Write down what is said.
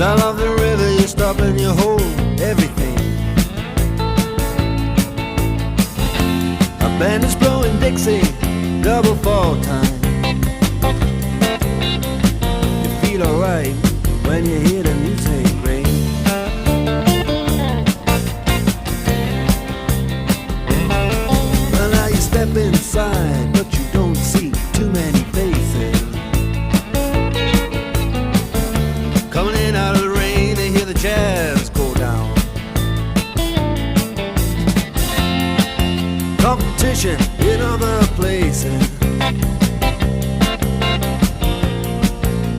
Sound of the river, you stop and you hold everything. A band is blowing Dixie, double fall time. You feel alright when you hear the